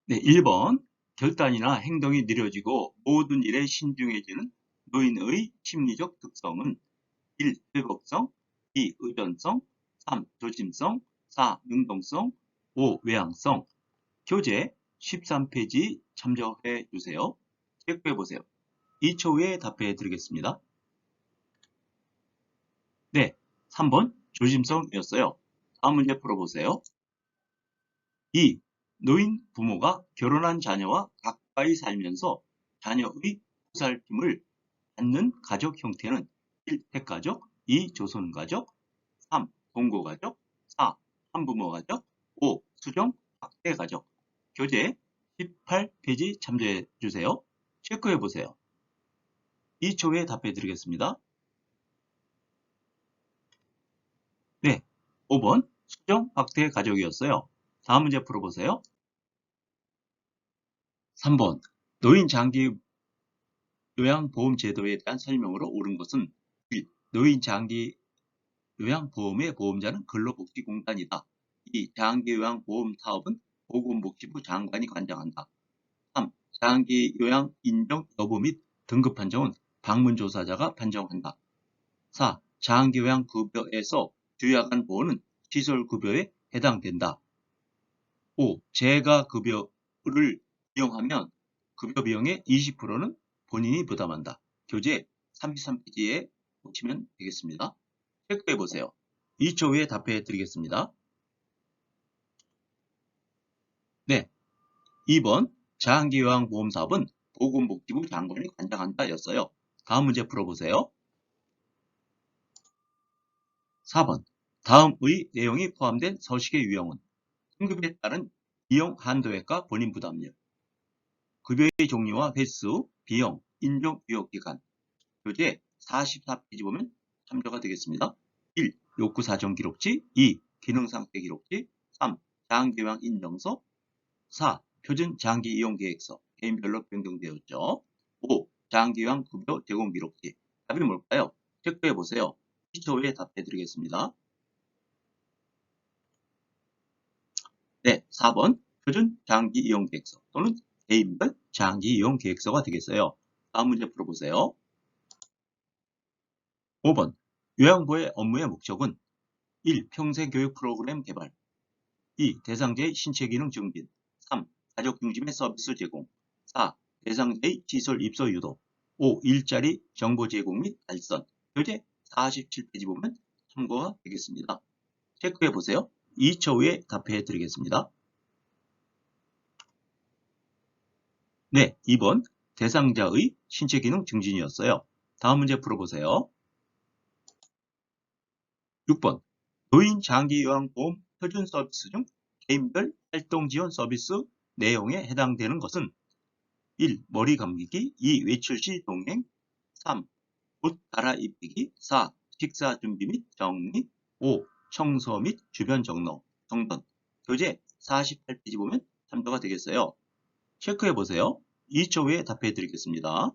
네, 1번. 결단이나 행동이 느려지고 모든 일에 신중해지는 노인의 심리적 특성은 1. 회복성, 2. 의존성, 3. 조심성, 4. 능동성, 5. 외향성. 교재 13페이지 참조해 주세요. 체크해 보세요. 2초 후에 답해 드리겠습니다. 네, 3번 조심성이었어요. 다음 문제 풀어보세요. 2. 노인 부모가 결혼한 자녀와 가까이 살면서 자녀의 보살핌을 받는 가족 형태는 1. 핵가족, 2. 조선가족, 3. 동거가족, 4. 한부모가족, 5. 수정 확대가족. 교재 18페이지 참조해 주세요. 체크해 보세요. 2초 후에 답해 드리겠습니다. 네, 5번 수정 확대 가족이었어요. 다음 문제 풀어보세요. 3번 노인 장기 요양보험제도에 대한 설명으로 옳은 것은 1. 노인 장기 요양보험의 보험자는 근로복지공단이다. 2. 장기요양보험 사업은 보건복지부 장관이 관장한다. 3. 장기요양 인정 여부 및 등급 판정은 방문조사자가 판정한다. 4. 장기요양급여에서 주야간 보호는 시설급여에 해당된다. 5. 재가급여를 이용하면 급여 비용의 20%는 본인이 부담한다. 교재 33페이지에 보시면 되겠습니다. 체크해 보세요. 2초 후에 답해 드리겠습니다. 네, 2번 장기요양보험사업은 보건복지부 장관이 관장한다 였어요. 다음 문제 풀어보세요. 4번 다음의 내용이 포함된 서식의 유형은 등급에 따른 이용 한도액과 본인 부담률, 급여의 종류와 횟수, 비용, 인정 유효기간. 교재 44페이지 보면 참조가 되겠습니다. 1. 욕구 사정 기록지, 2. 기능 상태 기록지, 3. 장기요양 인정서, 4. 표준 장기 이용 계획서, 개인별로 변경되었죠. 5. 장기요양 급여 제공 기록지. 답이 뭘까요? 체크해 보세요. 2초 후에 답해 드리겠습니다. 네, 4번 표준 장기 이용 계획서 또는 개인별 장기 이용 계획서가 되겠어요. 다음 문제 풀어보세요. 5번 요양보의 업무의 목적은 1. 평생교육 프로그램 개발, 2. 대상자의 신체기능 증진, 3. 가족 중심의 서비스 제공, 4. 대상자의 시설 입소 유도, 5. 일자리 정보 제공 및 발전. 교재 47페이지 보면 참고가 되겠습니다. 체크해 보세요. 2초 후에 답해 드리겠습니다. 네, 2번 대상자의 신체기능 증진이었어요. 다음 문제 풀어보세요. 6번 노인 장기요양보험 표준 서비스 중 개인별 활동 지원 서비스 내용에 해당되는 것은 1. 머리 감기기, 2. 외출 시 동행, 3. 옷 갈아입히기, 4. 식사 준비 및 정리, 5. 청소 및 주변 정돈. 교재 48페이지 보면 참조가 되겠어요. 체크해 보세요. 2초 후에 답해 드리겠습니다.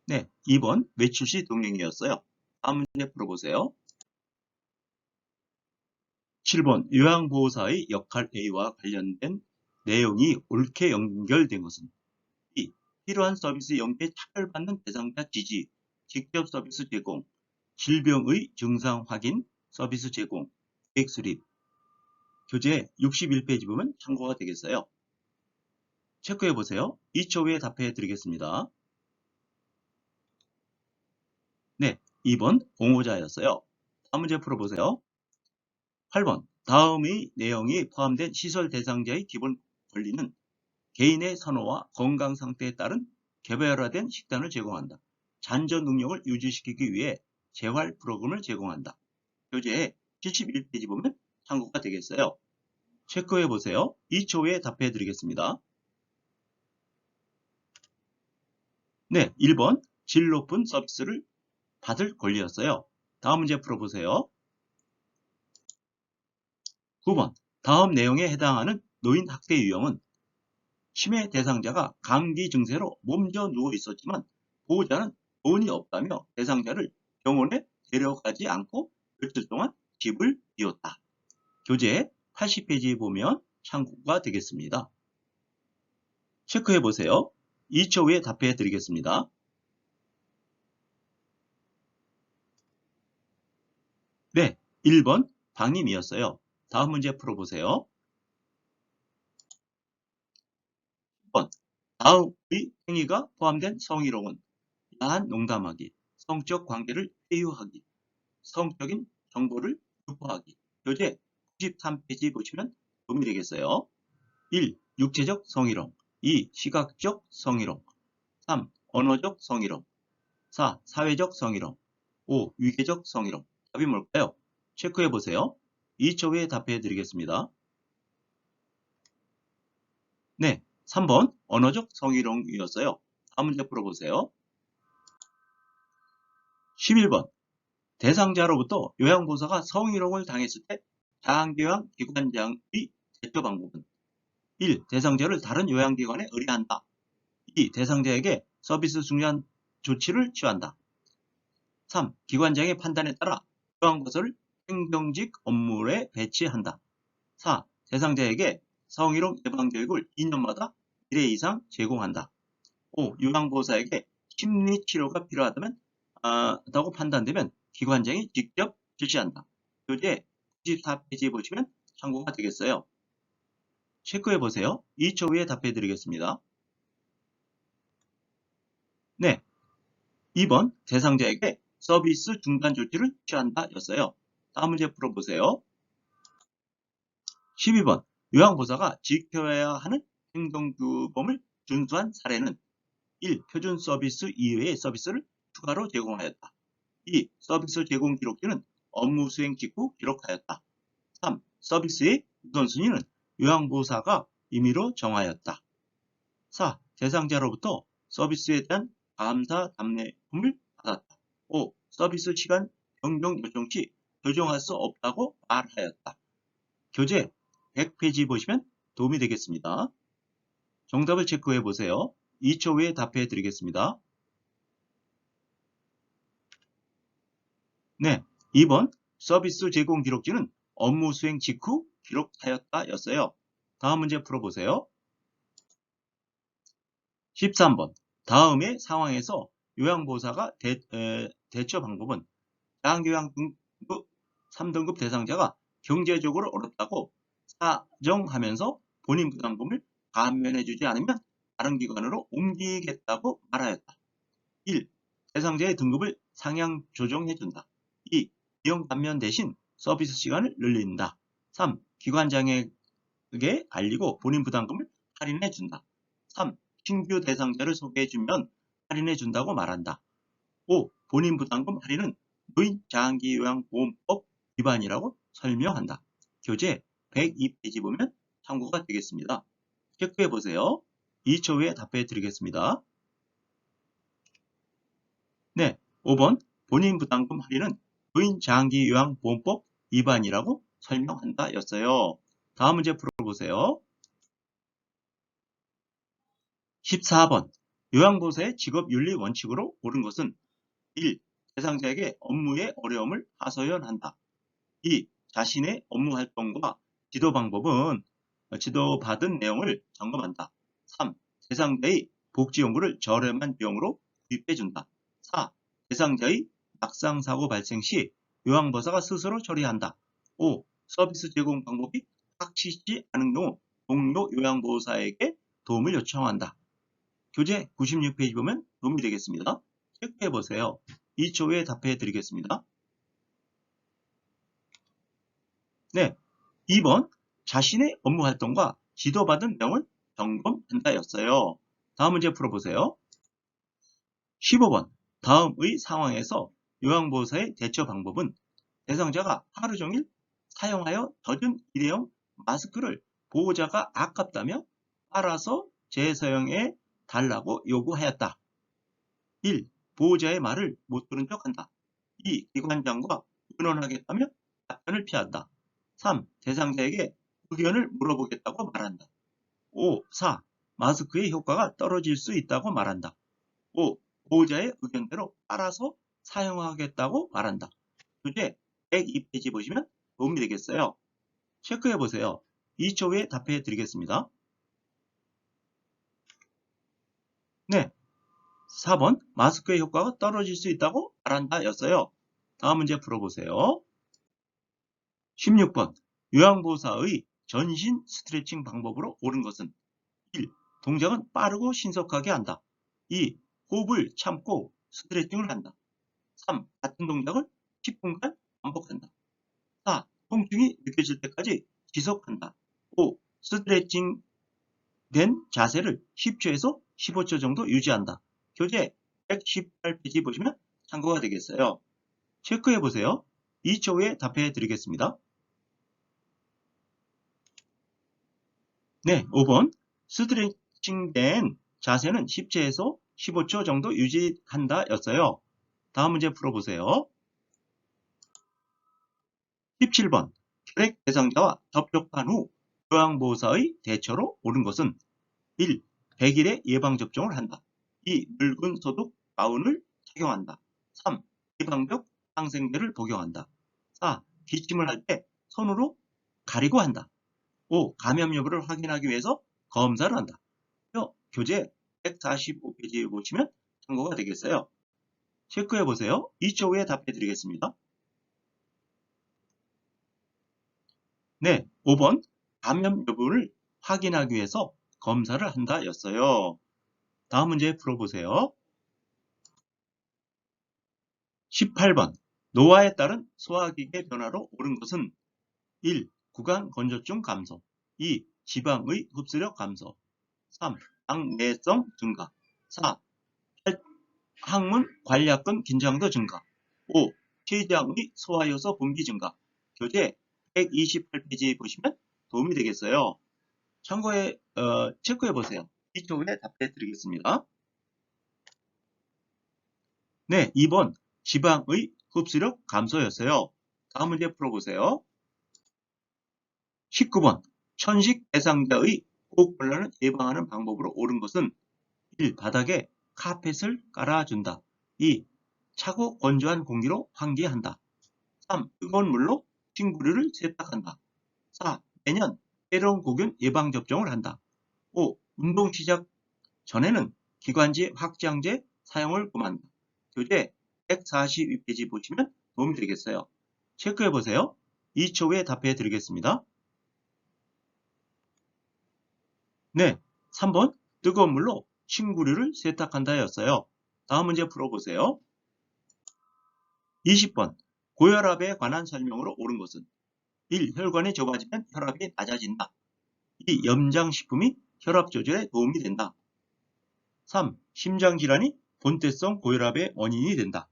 네, 2번 외출 시 동행이었어요. 다음 문제 풀어보세요. 7번 요양보호사의 역할 A와 관련된 내용이 옳게 연결된 것은 2. 필요한 서비스 연계에 차별받는 대상자 지지, 직접 서비스 제공, 질병의 증상 확인, 서비스 제공, 계획 수립. 교재 61페이지 보면 참고가 되겠어요. 체크해 보세요. 2초 후에 답해 드리겠습니다. 네, 2번 공호자였어요. 다음 문제 풀어보세요. 8번 다음의 내용이 포함된 시설 대상자의 기본 권리는 개인의 선호와 건강 상태에 따른 개별화된 식단을 제공한다. 잔저 능력을 유지시키기 위해 재활 프로그램을 제공한다. 교재 71페이지 보면 참고가 되겠어요. 체크해 보세요. 2초 후에 답해 드리겠습니다. 네, 1번 질 높은 서비스를 받을 권리였어요. 다음 문제 풀어보세요. 9번 다음 내용에 해당하는 노인 학대 유형은 치매 대상자가 감기 증세로 몸져 누워 있었지만 보호자는 돈이 없다며 대상자를 병원에 데려가지 않고 며칠 동안 집을 비웠다. 교재 80페이지에 보면 참고가 되겠습니다. 체크해 보세요. 2초 후에 답해 드리겠습니다. 네, 1번 박님이었어요. 다음 문제 풀어보세요. 10번 다음의 행위가 포함된 성희롱은 야한 농담하기, 성적 관계를 회유하기, 성적인 정보를 유포하기. 교재 93페이지 보시면 도움이 되겠어요. 1. 육체적 성희롱 2. 시각적 성희롱 3. 언어적 성희롱 4. 사회적 성희롱 5. 위계적 성희롱. 답이 뭘까요? 체크해 보세요. 2초 후에 답해 드리겠습니다. 네, 3번 언어적 성희롱이었어요. 다음 문제 풀어보세요. 11번 대상자로부터 요양보호사가 성희롱을 당했을 때 자앙교양 기관장의 대처 방법은 1. 대상자를 다른 요양기관에 의뢰한다. 2. 대상자에게 서비스 중단 조치를 취한다. 3. 기관장의 판단에 따라 요양보호사를 행정직 업무에 배치한다. 4. 대상자에게 성희롱 예방교육을 2년마다 1회 이상 제공한다. 5. 요양보호사에게 심리치료가 필요하다면 다고 판단되면 기관장이 직접 실시한다. 교재 94페이지에 보시면 참고가 되겠어요. 체크해 보세요. 2초 후에 답해 드리겠습니다. 네, 2번 대상자에게 서비스 중단 조치를 취한다 였어요. 다음 문제 풀어보세요. 12번 요양보호사가 지켜야 하는 행정규범을 준수한 사례는 1. 표준 서비스 이외의 서비스를 추가로 제공하였다. 2. 서비스 제공 기록지는 업무 수행 직후 기록하였다. 3. 서비스의 우선순위는 요양보호사가 임의로 정하였다. 4. 대상자로부터 서비스에 대한 감사 답례품을 받았다. 5. 서비스 시간 변경 요청 시 조정할 수 없다고 말하였다. 교재 100페이지 보시면 도움이 되겠습니다. 정답을 체크해 보세요. 2초 후에 답해 드리겠습니다. 네, 2번 서비스 제공 기록지는 업무 수행 직후 기록하였다 였어요. 다음 문제 풀어보세요. 13번 다음의 상황에서 요양보호사가 대처 방법은 자앙교양 등급 3등급 대상자가 경제적으로 어렵다고 사정하면서 본인 부담금을 감면해주지 않으면 다른 기관으로 옮기겠다고 말하였다. 1. 대상자의 등급을 상향 조정해준다. 2. 비용 감면 대신 서비스 시간을 늘린다. 3. 기관장에게 알리고 본인 부담금을 할인해준다. 3. 신규 대상자를 소개해주면 할인해준다고 말한다. 5. 본인 부담금 할인은 노인장기요양보험법 위반이라고 설명한다. 교재 102페이지 보면 참고가 되겠습니다. 체크해 보세요. 2초 후에 답해 드리겠습니다. 네, 5번 본인 부담금 할인은 노인장기요양보험법 위반이라고 설명한다 였어요. 다음 문제 풀어보세요. 14번 요양보호사의 직업윤리 원칙으로 옳은 것은 1. 대상자에게 업무의 어려움을 하소연한다. 2. 자신의 업무 활동과 지도 방법은 지도받은 내용을 점검한다. 3. 대상자의 복지연구를 저렴한 비용으로 구입해준다. 4. 대상자의 낙상사고 발생 시 요양보호사가 스스로 처리한다. 5. 서비스 제공 방법이 확실치 않은 경우 동료 요양보호사에게 도움을 요청한다. 교재 96페이지 보면 도움이 되겠습니다. 체크해 보세요. 2초 후에 답해 드리겠습니다. 네, 2번 자신의 업무 활동과 지도받은 내용을 점검한다 였어요. 다음 문제 풀어보세요. 15번 다음의 상황에서 요양보호사의 대처 방법은 대상자가 하루 종일 사용하여 젖은 일회용 마스크를 보호자가 아깝다며 빨아서 재사용해 달라고 요구하였다. 1. 보호자의 말을 못 들은 척한다. 2. 기관장과 의논하겠다며 답변을 피한다. 3. 대상자에게 의견을 물어보겠다고 말한다. 5. 4. 마스크의 효과가 떨어질 수 있다고 말한다. 5. 보호자의 의견대로 따라서 사용하겠다고 말한다. 교재 102페이지 보시면 도움이 되겠어요. 체크해 보세요. 2초 후에 답해 드리겠습니다. 네, 4번 마스크의 효과가 떨어질 수 있다고 말한다 였어요. 다음 문제 풀어보세요. 16번 요양보호사의 전신 스트레칭 방법으로 옳은 것은 1. 동작은 빠르고 신속하게 한다. 2. 호흡을 참고 스트레칭을 한다. 3. 같은 동작을 10분간 반복한다. 4. 통증이 느껴질 때까지 지속한다. 5. 스트레칭 된 자세를 10초에서 15초 정도 유지한다. 교재 118페이지 보시면 참고가 되겠어요. 체크해 보세요. 2초 후에 답해 드리겠습니다. 네, 5번 스트레칭된 자세는 10초에서 15초 정도 유지한다 였어요. 다음 문제 풀어보세요. 17번 혈액 대상자와 접촉한 후 요양보호사의 대처로 옳은 것은 1. 100일의 예방접종을 한다. 2. 묽은 소독 가운을 착용한다. 3. 예방적 항생제를 복용한다. 4. 기침을 할 때 손으로 가리고 한다. 5. 감염 여부를 확인하기 위해서 검사를 한다. 교재 145페이지에 보시면 참고가 되겠어요. 체크해 보세요. 2초 후에 답해 드리겠습니다. 네, 5번 감염 여부를 확인하기 위해서 검사를 한다 였어요. 다음 문제 풀어보세요. 18번 노화에 따른 소화기계 변화로 옳은 것은 1. 구강 건조증 감소 2. 지방의 흡수력 감소 3. 당내성 증가 4. 항문 관략근 긴장도 증가 5. 췌장의 소화효소 분비 증가 교재 128페이지 보시면 도움이 되겠어요. 참고해 체크해 보세요. 2초 후에 답해 드리겠습니다. 네, 2번 지방의 흡수력 감소였어요. 다음 문제 풀어보세요. 19번 천식 대상자의 호흡곤란을 예방하는 방법으로 옳은 것은 1. 바닥에 카펫을 깔아준다. 2. 차고 건조한 공기로 환기한다. 3. 뜨거운 물로 싱구류를 세탁한다. 4. 매년 폐렴구균 예방접종을 한다. 5. 운동 시작 전에는 기관지 확장제 사용을 금한다. 교재 142페이지 보시면 도움이 되겠어요. 체크해 보세요. 2초 후에 답해 드리겠습니다. 네, 3번 뜨거운 물로 침구류를 세탁한다 였어요. 다음 문제 풀어보세요. 20번 고혈압에 관한 설명으로 옳은 것은 1. 혈관이 좁아지면 혈압이 낮아진다. 2. 염장식품이 혈압 조절에 도움이 된다. 3. 심장질환이 본태성 고혈압의 원인이 된다.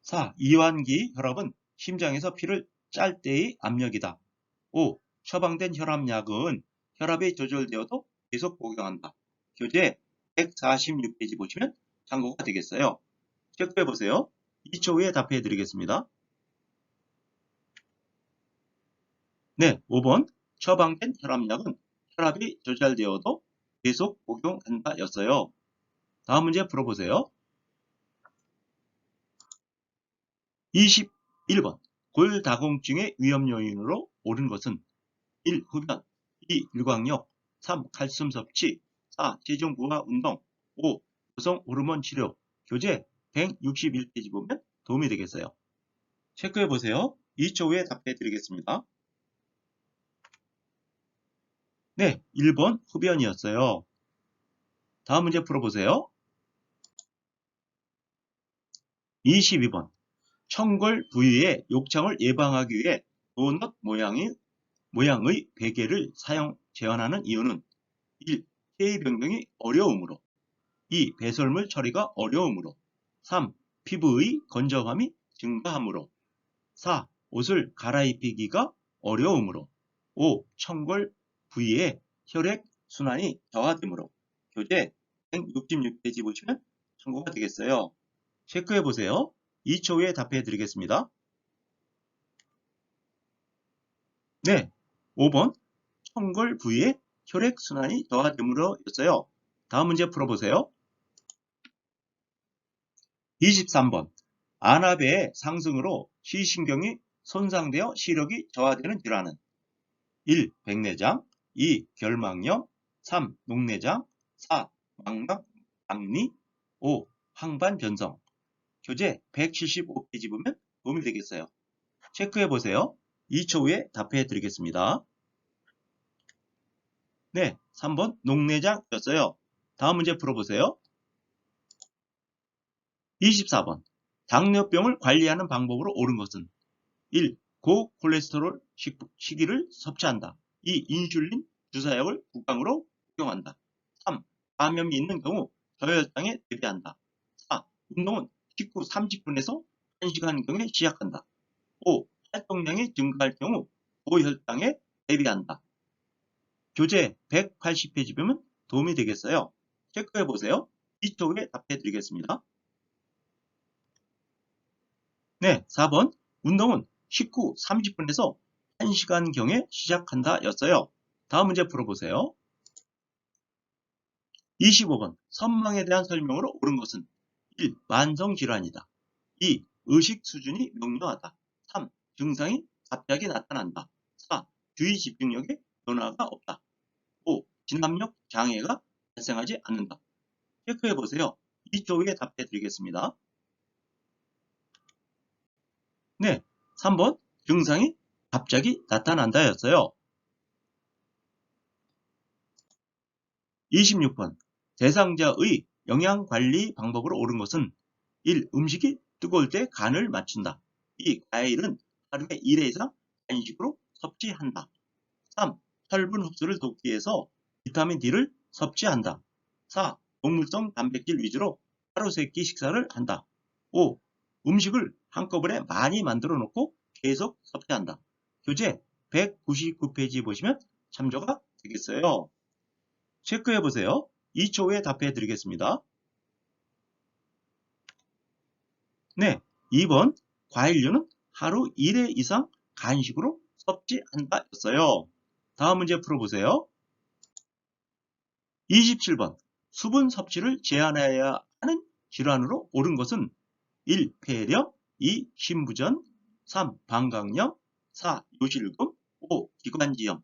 4. 이완기 혈압은 심장에서 피를 짤 때의 압력이다. 5. 처방된 혈압약은 혈압이 조절되어도 계속 복용한다. 교재 146페이지 보시면 참고가 되겠어요. 체크해 보세요. 2초 후에 답해 드리겠습니다. 네, 5번 처방된 혈압약은 혈압이 조절되어도 계속 복용한다 였어요. 다음 문제 풀어보세요. 21번 골다공증의 위험 요인으로 옳은 것은 1. 흡연 2. 일광욕 3. 칼슘 섭취 4. 체중 부하 운동 5. 여성 호르몬 치료 교재 161페이지 보면 도움이 되겠어요. 체크해 보세요. 2초 후에 답해 드리겠습니다. 네, 1번 흡연이었어요. 다음 문제 풀어보세요. 22번 청골 부위의 욕창을 예방하기 위해 도넛 모양의 베개를 제한하는 이유는 1. 폐의 변경이 어려우므로 2. 배설물 처리가 어려우므로 3. 피부의 건조함이 증가하므로 4. 옷을 갈아입히기가 어려우므로 5. 청골 부위의 혈액 순환이 저하되므로 교재 166페이지 보시면 참고가 되겠어요. 체크해 보세요. 2초 후에 답해 드리겠습니다. 네, 5번 청골 부위의 혈액 순환이 저하되므로 였어요. 다음 문제 풀어보세요. 23번 안압의 상승으로 시신경이 손상되어 시력이 저하되는 질환은 1. 백내장 2. 결막염 3. 녹내장 4. 망막, 박리 5. 항반 변성. 교재 175페이지 보면 도움이 되겠어요. 체크해 보세요. 2초 후에 답해 드리겠습니다. 네, 3번 녹내장이었어요. 다음 문제 풀어보세요. 24번 당뇨병을 관리하는 방법으로 옳은 것은 1. 고콜레스테롤 식이를 섭취한다. 2. 인슐린 주사약을 구강으로 복용한다. 3. 감염이 있는 경우 저혈당에 대비한다. 4. 운동은 식후 30분에서 1시간경에 시작한다. 5. 활동량이 증가할 경우 고혈당에 대비한다. 교재 180페이지 보면 도움이 되겠어요. 체크해 보세요. 2초 후에 답해 드리겠습니다. 네, 4번 운동은 식후 30분에서 1시간경에 시작한다 였어요. 다음 문제 풀어보세요. 25번 선망에 대한 설명으로 옳은 것은 1. 만성질환이다. 2. 의식 수준이 명료하다. 3. 증상이 갑자기 나타난다. 4. 주의 집중력에 변화가 없다. 5. 진압력 장애가 발생하지 않는다. 체크해 보세요. 2초 후에 답해 드리겠습니다. 네, 3번 증상이 갑자기 나타난다 였어요. 26번 대상자의 영양관리 방법으로 옳은 것은 1. 음식이 뜨거울 때 간을 맞춘다. 2. 과일은 하루에 1회 이상 간식으로 섭취한다. 3. 혈분 흡수를 돕기 위해서 비타민 D를 섭취한다. 4. 동물성 단백질 위주로 하루 3끼 식사를 한다. 5. 음식을 한꺼번에 많이 만들어 놓고 계속 섭취한다. 교재 199페이지 보시면 참조가 되겠어요. 체크해 보세요. 2초 후에 답해 드리겠습니다. 네, 2번 과일류는 하루 1회 이상 간식으로 섭취한다 였어요. 다음 문제 풀어보세요. 27번 수분 섭취를 제한해야 하는 질환으로 옳은 것은 1. 폐렴 2. 신부전 3. 방광염 4. 요실금 5. 기관지염.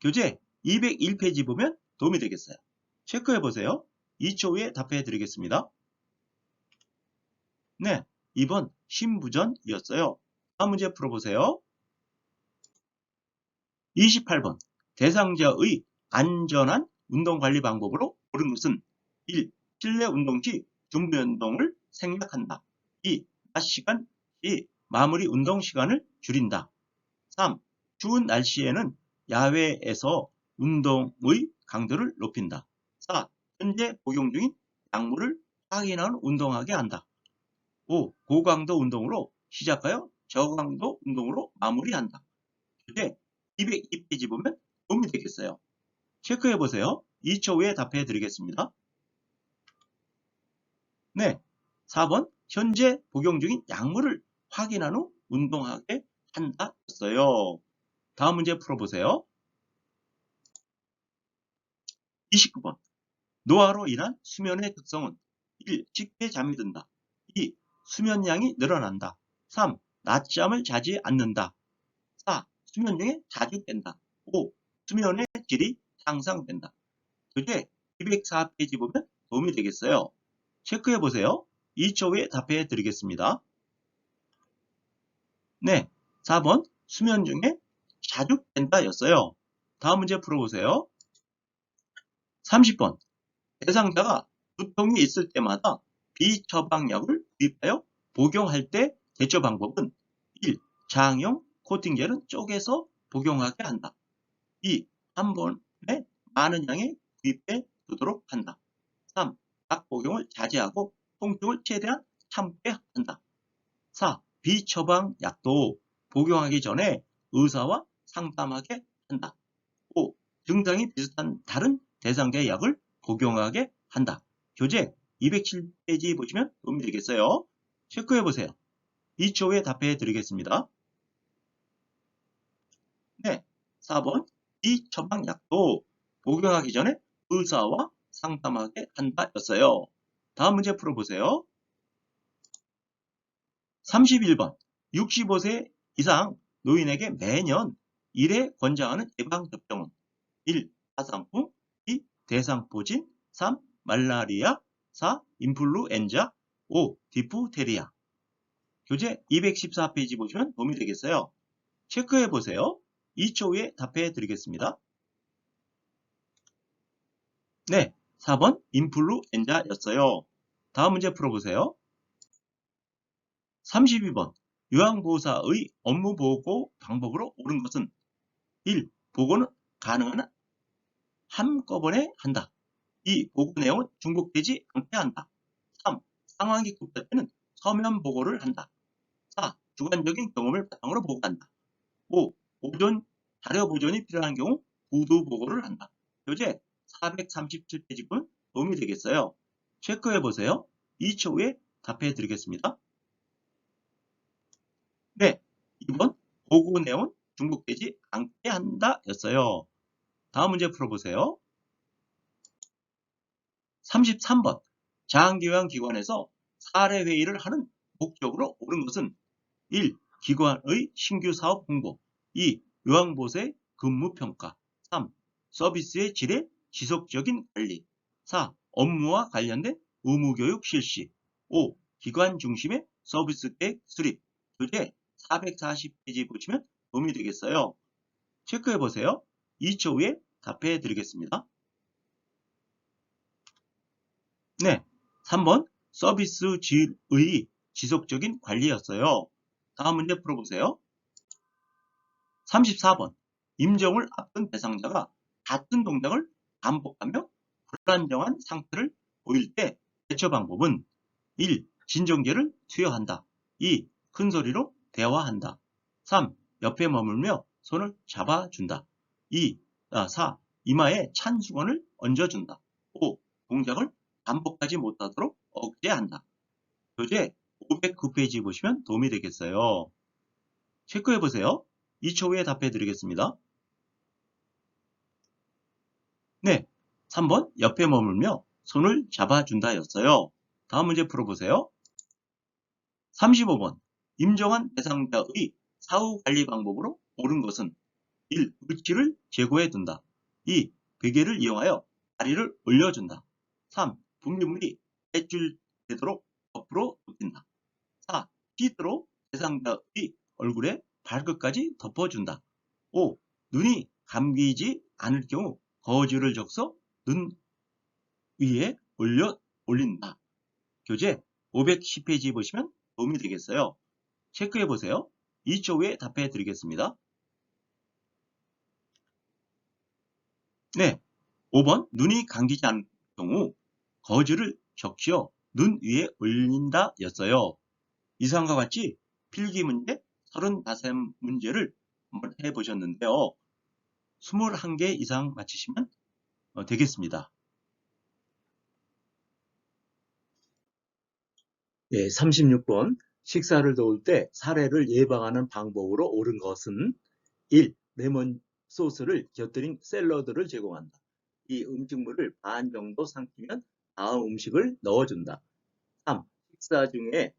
교재 201페이지 보면 도움이 되겠어요. 체크해 보세요. 2초 후에 답해 드리겠습니다. 네, 2번 신부전이었어요. 다음 문제 풀어보세요. 28번 대상자의 안전한 운동관리 방법으로 옳은 것은 1. 실내 운동 시 준비 운동을 생략한다. 2. 낮 시간 시 마무리 운동 시간을 줄인다. 3. 추운 날씨에는 야외에서 운동의 강도를 높인다. 4. 현재 복용 중인 약물을 확인하는 운동하게 한다. 5. 고강도 운동으로 시작하여 저강도 운동으로 마무리한다. 교재 202페이지 보면 도움이 되겠어요. 체크해 보세요. 2초 후에 답해 드리겠습니다. 네, 4번 현재 복용 중인 약물을 확인한 후 운동하게 한다 였어요. 다음 문제 풀어보세요. 29번 노화로 인한 수면의 특성은 1. 쉽게 잠이 든다. 2. 수면량이 늘어난다. 3. 낮잠을 자지 않는다. 4. 수면 중에 자주 깬다. 5. 수면의 질이 향상된다. 교재 204페이지 보면 도움이 되겠어요. 체크해 보세요. 2초 후에 답해 드리겠습니다. 네, 4번 수면 중에 자주 깬다 였어요. 다음 문제 풀어보세요. 30번 대상자가 두통이 있을 때마다 비처방약을 구입하여 복용할 때 대처 방법은 1. 장용 코팅젤은 쪼개서 복용하게 한다. 2. 한 번에 많은 양의 구입해 두도록 한다. 3. 약 복용을 자제하고 통증을 최대한 참게 한다. 4. 비처방 약도 복용하기 전에 의사와 상담하게 한다. 5. 증상이 비슷한 다른 대상자의 약을 복용하게 한다. 교재 207페이지 보시면 도움이 되겠어요. 체크해 보세요. 2초 후에 답해 드리겠습니다. 네, 4번 비처방 약도 복용하기 전에 의사와 상담하게 한다 였어요. 다음 문제 풀어보세요. 31번 65세 이상 노인에게 매년 1회 권장하는 예방접종은 1. 파상풍, 2. 대상포진, 3. 말라리아, 4. 인플루엔자, 5. 디프테리아. 교재 214페이지 보시면 도움이 되겠어요. 체크해 보세요. 2초 후에 답해 드리겠습니다. 네, 4번 인플루엔자였어요. 다음 문제 풀어보세요. 32번 요양보호사의 업무보고 방법으로 옳은 것은 1. 보고는 가능한 한꺼번에 한다. 2. 보고 내용은 중복되지 않게 한다. 3. 상황이 급할 때는 서면 보고를 한다. 4. 주관적인 경험을 바탕으로 보고한다. 5. 자료 보존이 필요한 경우 구두 보고를 한다. 교재 437페이지 분 도움이 되겠어요. 체크해 보세요. 2초 후에 답해 드리겠습니다. 네, 2번 보고 내용은 중복되지 않게 한다 였어요. 다음 문제 풀어보세요. 33번 장기요양기관에서 사례회의를 하는 목적으로 옳은 것은 1. 기관의 신규 사업 홍보, 2. 요양보호사의 근무평가, 3. 서비스의 질의 지속적인 관리, 4. 업무와 관련된 의무교육 실시, 5. 기관 중심의 서비스 계획 수립. 교재 440페이지 보시면 도움이 되겠어요. 체크해 보세요. 2초 후에 답해 드리겠습니다. 네, 3번 서비스 질의 지속적인 관리였어요. 다음 문제 풀어보세요. 34번 임정을 앞둔 대상자가 같은 동작을 반복하며 불안정한 상태를 보일 때 대처 방법은 1. 진정제를 투여한다. 2. 큰소리로 대화한다. 3. 옆에 머물며 손을 잡아준다. 4. 이마에 찬 수건을 얹어준다. 5. 동작을 반복하지 못하도록 억제한다. 교재 509페이지 보시면 도움이 되겠어요. 체크해보세요. 2초 후에 답해 드리겠습니다. 네, 3번 옆에 머물며 손을 잡아준다 였어요. 다음 문제 풀어보세요. 35번 임정한 대상자의 사후관리 방법으로 옳은 것은 1. 물질을 제고해 둔다. 2. 베개를 이용하여 다리를 올려준다. 3. 분비물이 배출되도록 옆으로 눕힌다. 4. 시트로 대상자의 얼굴에 발끝까지 덮어준다. 5. 눈이 감기지 않을 경우 거즈를 적셔 눈 위에 올린다. 교재 510페이지 보시면 도움이 되겠어요. 체크해 보세요. 2초 후에 답해 드리겠습니다. 네, 5번 눈이 감기지 않을 경우 거즈를 적셔 눈 위에 올린다 였어요. 이상과 같이 필기 문제 35문제를 한번 해보셨는데요. 21개 이상 맞히시면 되겠습니다. 네, 36번 식사를 도울 때 사례를 예방하는 방법으로 옳은 것은 1. 레몬 소스를 곁들인 샐러드를 제공한다. 2. 음식물을 반 정도 삼키면 다음 음식을 넣어준다. 3. 식사 중에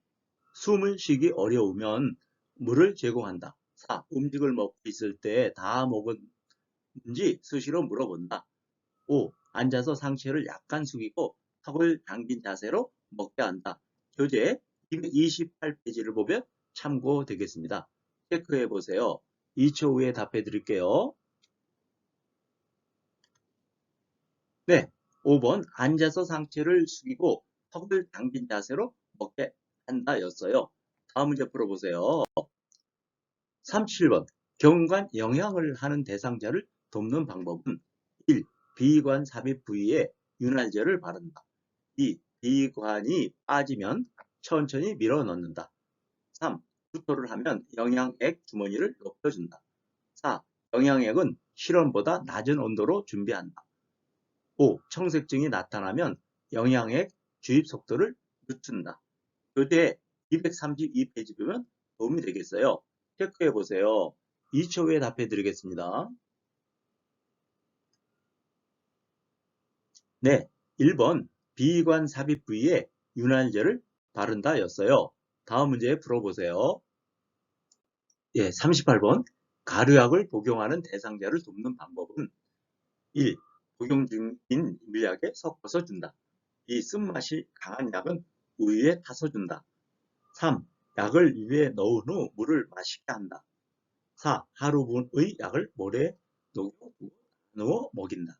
숨을 쉬기 어려우면 물을 제공한다. 4. 음식을 먹고 있을 때 다 먹었는지 수시로 물어본다. 5. 앉아서 상체를 약간 숙이고 턱을 당긴 자세로 먹게 한다. 교재 228페이지를 보면 참고되겠습니다. 체크해 보세요. 2초 후에 답해 드릴게요. 네, 5번 앉아서 상체를 숙이고 턱을 당긴 자세로 먹게 한다 였어요. 다음 문제 풀어보세요. 37번 경관 영양을 하는 대상자를 돕는 방법은 1. 비관 삽입 부위에 윤활제를 바른다. 2. 비관이 빠지면 천천히 밀어 넣는다. 3. 구토를 하면 영양액 주머니를 높여준다. 4. 영양액은 실온보다 낮은 온도로 준비한다. 5. 청색증이 나타나면 영양액 주입 속도를 늦춘다. 교재 232페이지 보면 도움이 되겠어요. 체크해 보세요. 2초 후에 답해 드리겠습니다. 네, 1번 비관 삽입 부위에 윤활제를 바른다 였어요. 다음 문제 풀어보세요. 예, 38번 가류약을 복용하는 대상자를 돕는 방법은 1. 복용 중인 물약에 섞어서 준다. 2. 쓴맛이 강한 약은 우유에 타서 준다. 3. 약을 위에 넣은 후 물을 마시게 한다. 4. 하루분의 약을 물에 녹여 누워 먹인다.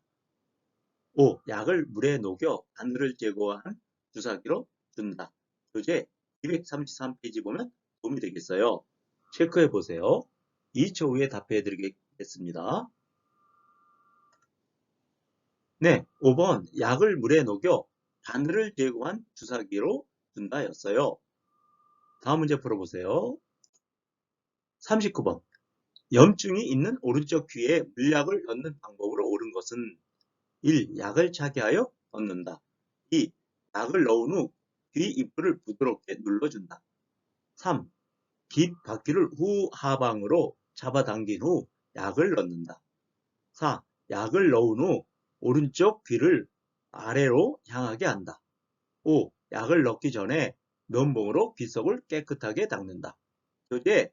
5. 약을 물에 녹여 바늘을 제거한 주사기로 준다. 교재 233페이지 보면 도움이 되겠어요. 체크해 보세요. 2초 후에 답해 드리겠습니다. 네, 5번 약을 물에 녹여 바늘을 제거한 주사기로 준다 였어요. 다음 문제 풀어보세요. 39번 염증이 있는 오른쪽 귀에 물약을 넣는 방법으로 옳은 것은 1. 약을 차게 하여 넣는다. 2. 약을 넣은 후 귀 입구를 부드럽게 눌러준다. 3. 귀 바퀴를 후하방으로 잡아당긴 후 약을 넣는다. 4. 약을 넣은 후 오른쪽 귀를 아래로 향하게 한다. 5. 약을 넣기 전에 면봉으로 귓속을 깨끗하게 닦는다. 교재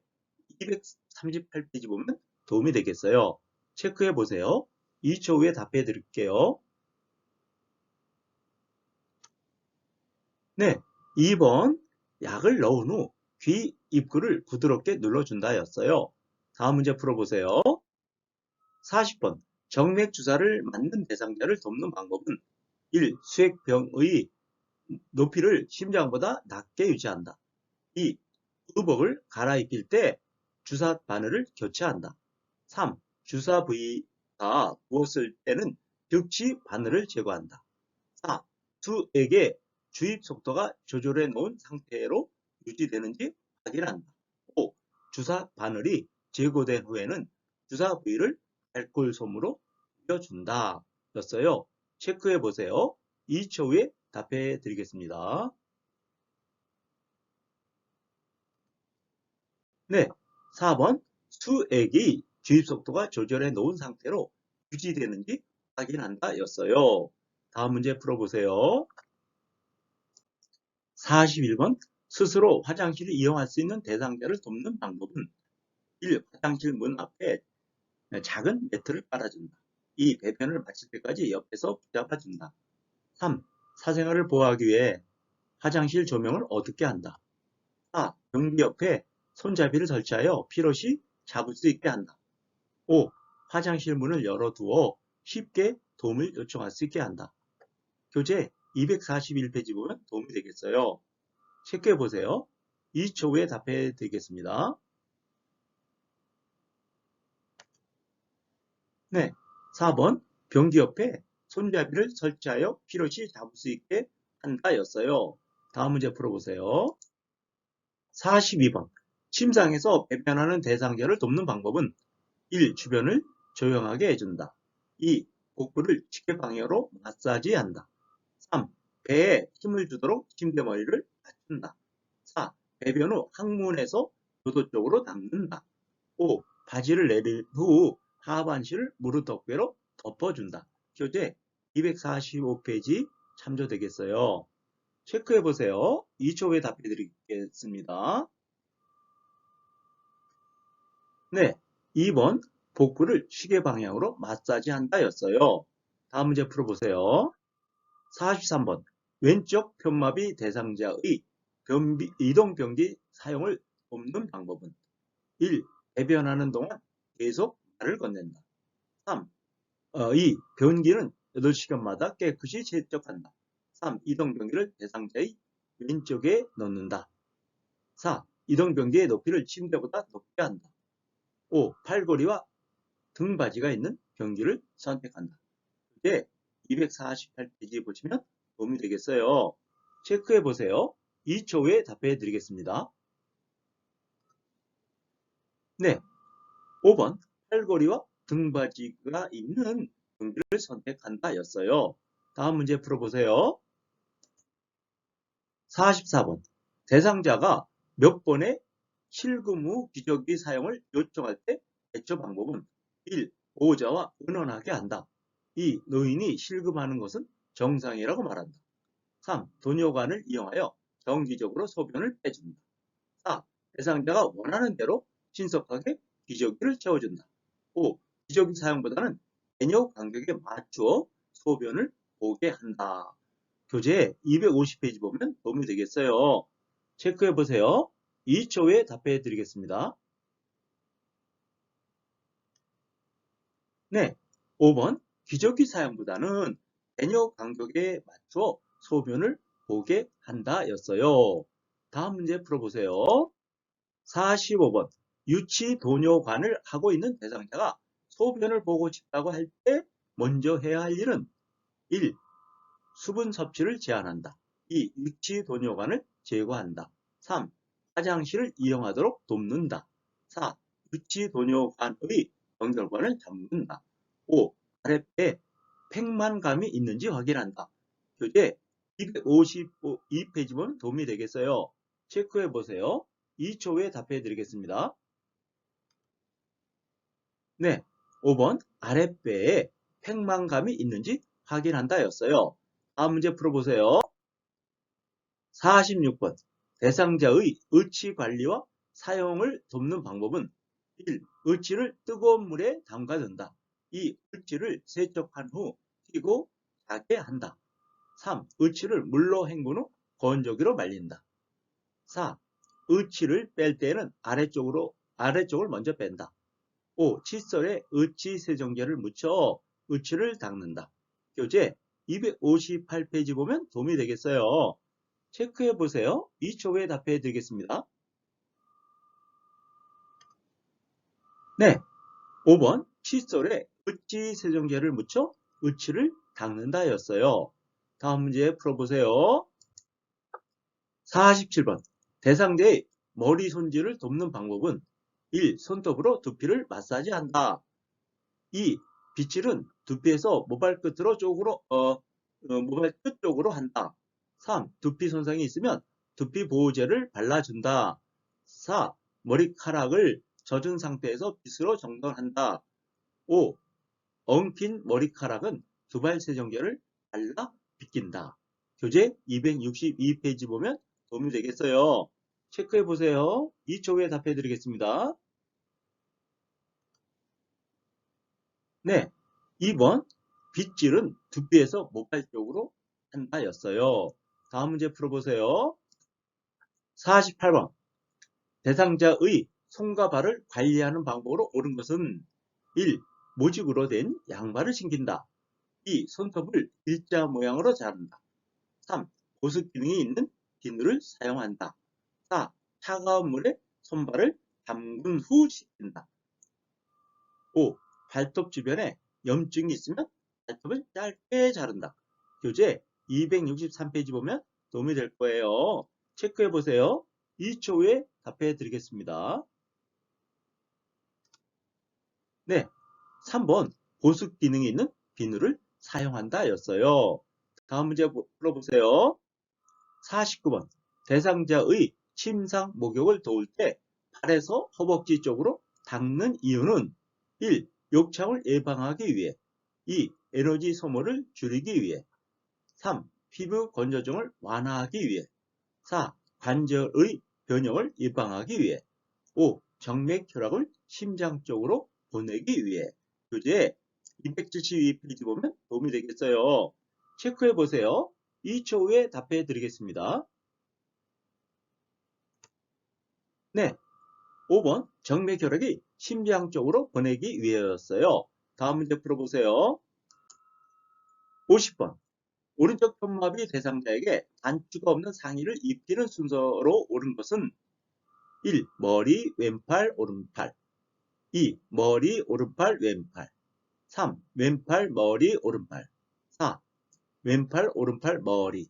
238페이지 보면 도움이 되겠어요. 체크해 보세요. 2초 후에 답해 드릴게요. 네, 2번 약을 넣은 후 귀 입구를 부드럽게 눌러준다 였어요. 다음 문제 풀어보세요. 40번 정맥 주사를 맞는 대상자를 돕는 방법은 1. 수액병의 높이를 심장보다 낮게 유지한다. 2. 의복을 갈아입힐 때 주사 바늘을 교체한다. 3. 주사 부위가 부었을 때는 즉시 바늘을 제거한다. 4. 수액의 주입 속도가 조절해 놓은 상태로 유지되는지 확인한다. 5. 주사 바늘이 제거된 후에는 주사 부위를 알코올 솜으로 비벼준다. 였어요. 체크해 보세요. 2초 후에 답해 드리겠습니다. 네, 4번 수액이 주입 속도가 조절해 놓은 상태로 유지되는지 확인한다 였어요. 다음 문제 풀어보세요. 41번 스스로 화장실을 이용할 수 있는 대상자를 돕는 방법은 1. 화장실 문 앞에 작은 매트를 깔아준다. 2. 배변을 마칠 때까지 옆에서 붙잡아준다. 3. 사생활을 보호하기 위해 화장실 조명을 어둡게 한다. 4. 변기 옆에 손잡이를 설치하여 필요시 잡을 수 있게 한다. 5. 화장실 문을 열어두어 쉽게 도움을 요청할 수 있게 한다. 교재 241페이지 보면 도움이 되겠어요. 체크해 보세요. 2초 후에 답해 드리겠습니다. 네, 4번 변기 옆에 손잡이를 설치하여 필요시 잡을 수 있게 한다 였어요. 다음 문제 풀어보세요. 42번 침상에서 배변하는 대상자를 돕는 방법은 1. 주변을 조용하게 해준다. 2. 복부를 시계 방향으로 마사지한다. 3. 배에 힘을 주도록 침대 머리를 받친다. 4. 배변 후 항문에서 교도 쪽으로 닦는다. 5. 바지를 내린 후 하반신을 무릎 덮개로 덮어준다. 교재 245페이지 참조되겠어요. 체크해 보세요. 2초 후에 답해 드리겠습니다. 네, 2번 복부를 시계 방향으로 마사지한다 였어요. 다음 문제 풀어보세요. 43번 왼쪽 편마비 대상자의 이동변기 사용을 돕는 방법은 1. 배변하는 동안 계속 말을 건넨다. 3. 2. 변기는 8시간마다 깨끗이 세척한다. 3. 이동변기를 대상자의 왼쪽에 넣는다. 4. 이동변기의 높이를 침대보다 높게 한다. 5. 팔걸이와 등받이가 있는 변기를 선택한다. 이제 248페이지 보시면 도움이 되겠어요. 체크해 보세요. 2초 후에 답해 드리겠습니다. 네, 5번 팔걸이와 등받이가 있는 변기를 선택한다 였어요. 다음 문제 풀어보세요. 44번 대상자가 몇 번의 실금 후 기저귀 사용을 요청할 때 대처 방법은 1. 보호자와 의논하게 한다. 2. 노인이 실금하는 것은 정상이라고 말한다. 3. 도뇨관을 이용하여 정기적으로 소변을 빼준다. 4. 대상자가 원하는 대로 신속하게 기저귀를 채워준다. 5. 기저귀 사용보다는 배뇨 간격에 맞추어 소변을 보게 한다. 교재 250페이지 보면 도움이 되겠어요. 체크해 보세요. 2초 후에 답해 드리겠습니다. 네, 5번 기저귀 사용보다는 배뇨 간격에 맞춰 소변을 보게 한다 였어요. 다음 문제 풀어보세요. 45번 유치도뇨관을 하고 있는 대상자가 소변을 보고 싶다고 할 때 먼저 해야 할 일은 1. 수분 섭취를 제한한다. 2. 유치도뇨관을 제거한다. 3. 화장실을 이용하도록 돕는다. 4. 유치도뇨관의 연결관을 잠근다. 5. 아랫배에 팽만감이 있는지 확인한다. 교재 252페이지 보면 도움이 되겠어요. 체크해 보세요. 2초 후에 답해 드리겠습니다. 네, 5번 아랫배에 팽만감이 있는지 확인한다 였어요. 다음 문제 풀어보세요. 46번 대상자의 의치 관리와 사용을 돕는 방법은 1. 의치를 뜨거운 물에 담가둔다. 2. 의치를 세척한 후 튀고 자게 한다. 3. 의치를 물로 헹군 후 건조기로 말린다. 4. 의치를 뺄 때는 아래쪽을 먼저 뺀다. 5. 칫솔에 의치 세정제를 묻혀 의치를 닦는다. 교재 258페이지 보면 도움이 되겠어요. 체크해 보세요. 2초 후에 답해 드리겠습니다. 네, 5번 칫솔에 의치 세정제를 묻혀 의치를 닦는다 였어요. 다음 문제 풀어보세요. 47번 대상자의 머리 손질을 돕는 방법은 1. 손톱으로 두피를 마사지한다. 2. 빗질은 두피에서 모발 끝 쪽으로 한다. 3. 두피 손상이 있으면 두피 보호제를 발라준다. 4. 머리카락을 젖은 상태에서 빗으로 정돈한다. 5. 엉킨 머리카락은 두발 세정제를 발라 빗긴다. 교재 262페이지 보면 도움이 되겠어요. 체크해 보세요. 2초 후에 답해 드리겠습니다. 네, 2번 빗질은 두피에서 모발 쪽으로 한다 였어요. 다음 문제 풀어보세요. 48번 대상자의 손과 발을 관리하는 방법으로 옳은 것은 1. 모직으로 된 양말을 신긴다. 2. 손톱을 일자 모양으로 자른다. 3. 보습 기능이 있는 비누를 사용한다. 4. 차가운 물에 손발을 담근 후 씻긴다. 5. 발톱 주변에 염증이 있으면 발톱을 짧게 자른다. 교재 263페이지 보면 도움이 될 거예요. 체크해 보세요. 2초 후에 답해 드리겠습니다. 네, 3번 보습 기능이 있는 비누를 사용한다 였어요. 다음 문제 풀어보세요. 49번 대상자의 침상 목욕을 도울 때 팔에서 허벅지 쪽으로 닦는 이유는 1. 욕창을 예방하기 위해 2. 에너지 소모를 줄이기 위해 3. 피부 건조증을 완화하기 위해 4. 관절의 변형을 예방하기 위해 5. 정맥 혈액을 심장 쪽으로 보내기 위해 교재 272페이지 보면 도움이 되겠어요. 체크해 보세요. 2초 후에 답해 드리겠습니다. 네, 5번 정맥 혈액이 심장 쪽으로 보내기 위해였어요. 다음 문제 풀어보세요. 50번 오른쪽 손마비 대상자에게 단추가 없는 상의를 입히는 순서로 옳은 것은 1. 머리, 왼팔, 오른팔 2. 머리, 오른팔, 왼팔 3. 왼팔, 머리, 오른팔 4. 왼팔, 오른팔, 머리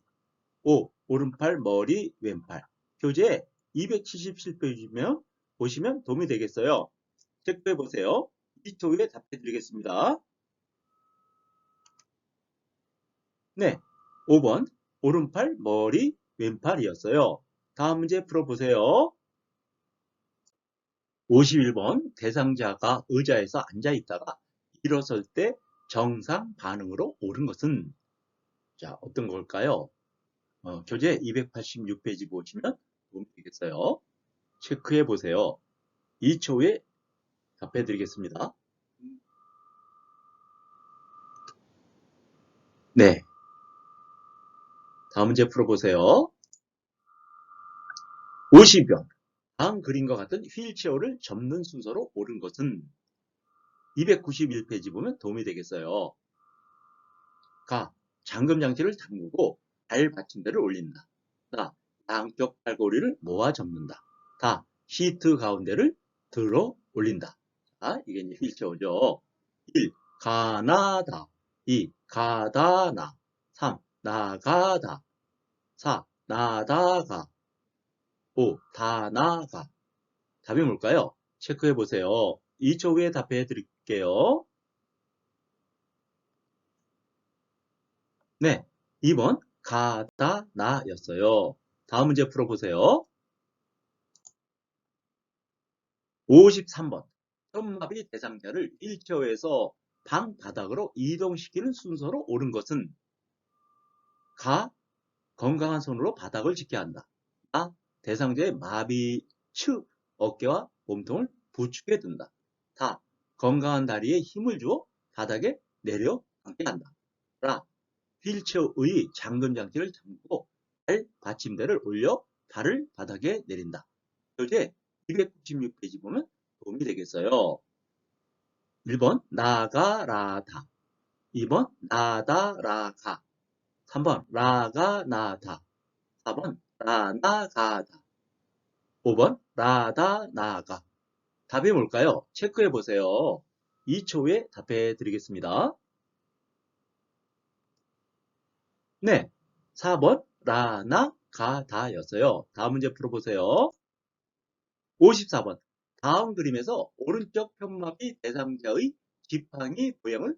5. 오른팔, 머리, 왼팔 교재 277페이지면 보시면 도움이 되겠어요. 체크해 보세요. 2초 후에 답해 드리겠습니다. 네, 5번 오른팔, 머리, 왼팔이었어요. 다음 문제 풀어보세요. 51번 대상자가 의자에서 앉아 있다가 일어설 때 정상 반응으로 옳은 것은 자 어떤 걸까요? 교재 286페이지 보시면 도움이 되겠어요. 체크해 보세요. 2초 후에 답해 드리겠습니다. 네. 다음 문제 풀어보세요. 50번. 다음 그림과 같은 휠체어를 접는 순서로 옳은 것은 291페이지 보면 도움이 되겠어요. 가. 잠금 장치를 잠그고 발 받침대를 올린다. 나. 양쪽 발고리를 모아 접는다. 다. 시트 가운데를 들어 올린다. 자, 이게 이제 휠체어죠. 1. 가나다. 2. 가다나. 3. 나가다. 4. 나다가. 5. 다나가. 답이 뭘까요? 체크해 보세요. 2초 후에 답해 드릴게요. 네. 2번 가다나였어요. 다음 문제 풀어보세요. 53번. 현마비 대상자를 휠체어에서 방 바닥으로 이동시키는 순서로 옳은 것은 가. 건강한 손으로 바닥을 짚게 한다. 나. 대상자의 마비 측 어깨와 몸통을 부축해 둔다. 다. 건강한 다리에 힘을 주어 바닥에 내려 앉게 한다. 라. 휠체어의 잠금 장치를 잠그고 발 받침대를 올려 발을 바닥에 내린다. 교재 296페이지 보면 도움이 되겠어요. 1번 나가라다. 2번 나다라가. 3번 라가나다. 4번 라나가다. 5번 라다나가. 답이 뭘까요? 체크해 보세요. 2초 후에 답해 드리겠습니다. 네, 4번 라나가다였어요. 다음 문제 풀어보세요. 54번. 다음 그림에서 오른쪽 편마비 대상자의 지팡이 모양을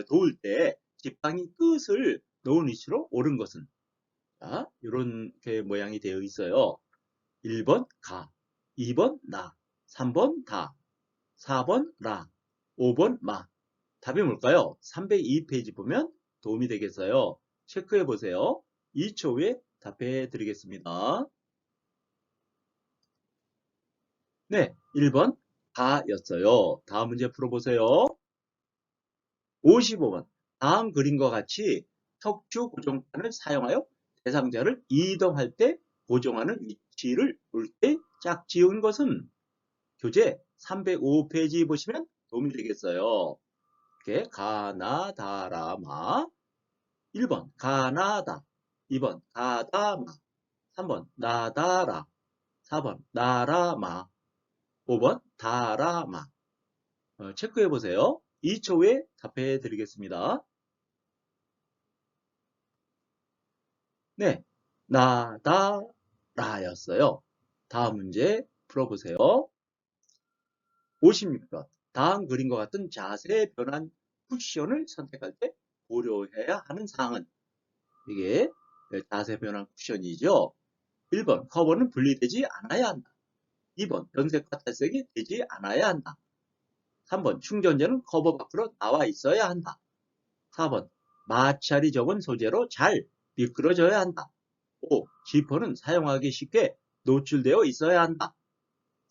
도울 때 지팡이 끝을 놓은 위치로 옳은 것은? 자, 이렇게 모양이 되어 있어요. 1번 가, 2번 나, 3번 다, 4번 라, 5번 마. 답이 뭘까요? 302페이지 보면 도움이 되겠어요. 체크해 보세요. 2초 후에 답해 드리겠습니다. 네, 1번 다였어요. 다음 문제 풀어보세요. 55번. 다음 그림과 같이 척추 고정판을 사용하여 대상자를 이동할 때 고정하는 위치를 올 때 짝지은 것은? 교재 305페이지 보시면 도움이 되겠어요. 이렇게 가나다라마. 1번 가나다. 2번 가다마. 3번 나다라. 4번 나라마. 5번 다라마. 체크해 보세요. 2초 후에 답해 드리겠습니다. 네, 나다라였어요. 다음 문제 풀어보세요. 56번. 다음 그림과 같은 자세 변환 쿠션을 선택할 때 고려해야 하는 사항은? 이게 자세 변환 쿠션이죠. 1번 커버는 분리되지 않아야 한다. 2번 변색과 탈색이 되지 않아야 한다. 3번 충전재는 커버 밖으로 나와 있어야 한다. 4번 마찰이 적은 소재로 잘 미끄러져야 한다. 5. 지퍼는 사용하기 쉽게 노출되어 있어야 한다.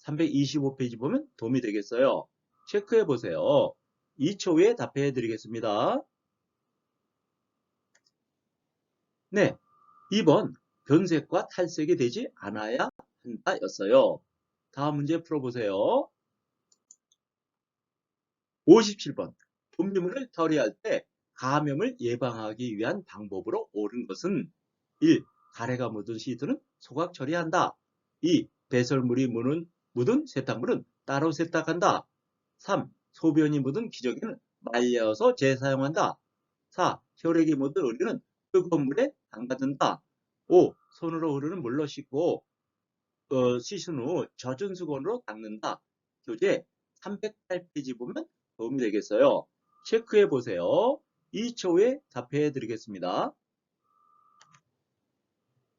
325페이지 보면 도움이 되겠어요. 체크해 보세요. 2초 후에 답해 드리겠습니다. 네, 2번 변색과 탈색이 되지 않아야 한다 였어요. 다음 문제 풀어보세요. 57번. 분비물을 처리할 때 감염을 예방하기 위한 방법으로 옳은 것은? 1. 가래가 묻은 시트는 소각 처리한다. 2. 배설물이 묻은 세탁물은 따로 세탁한다. 3. 소변이 묻은 기저귀는 말려서 재사용한다. 4. 혈액이 묻은 의류는 뜨거운 물에 담가둔다. 5. 손으로 흐르는 물로 씻고 씻은 후 젖은 수건으로 닦는다. 교재 308페이지 보면 도움이 되겠어요. 체크해 보세요. 2초 후에 답해 드리겠습니다.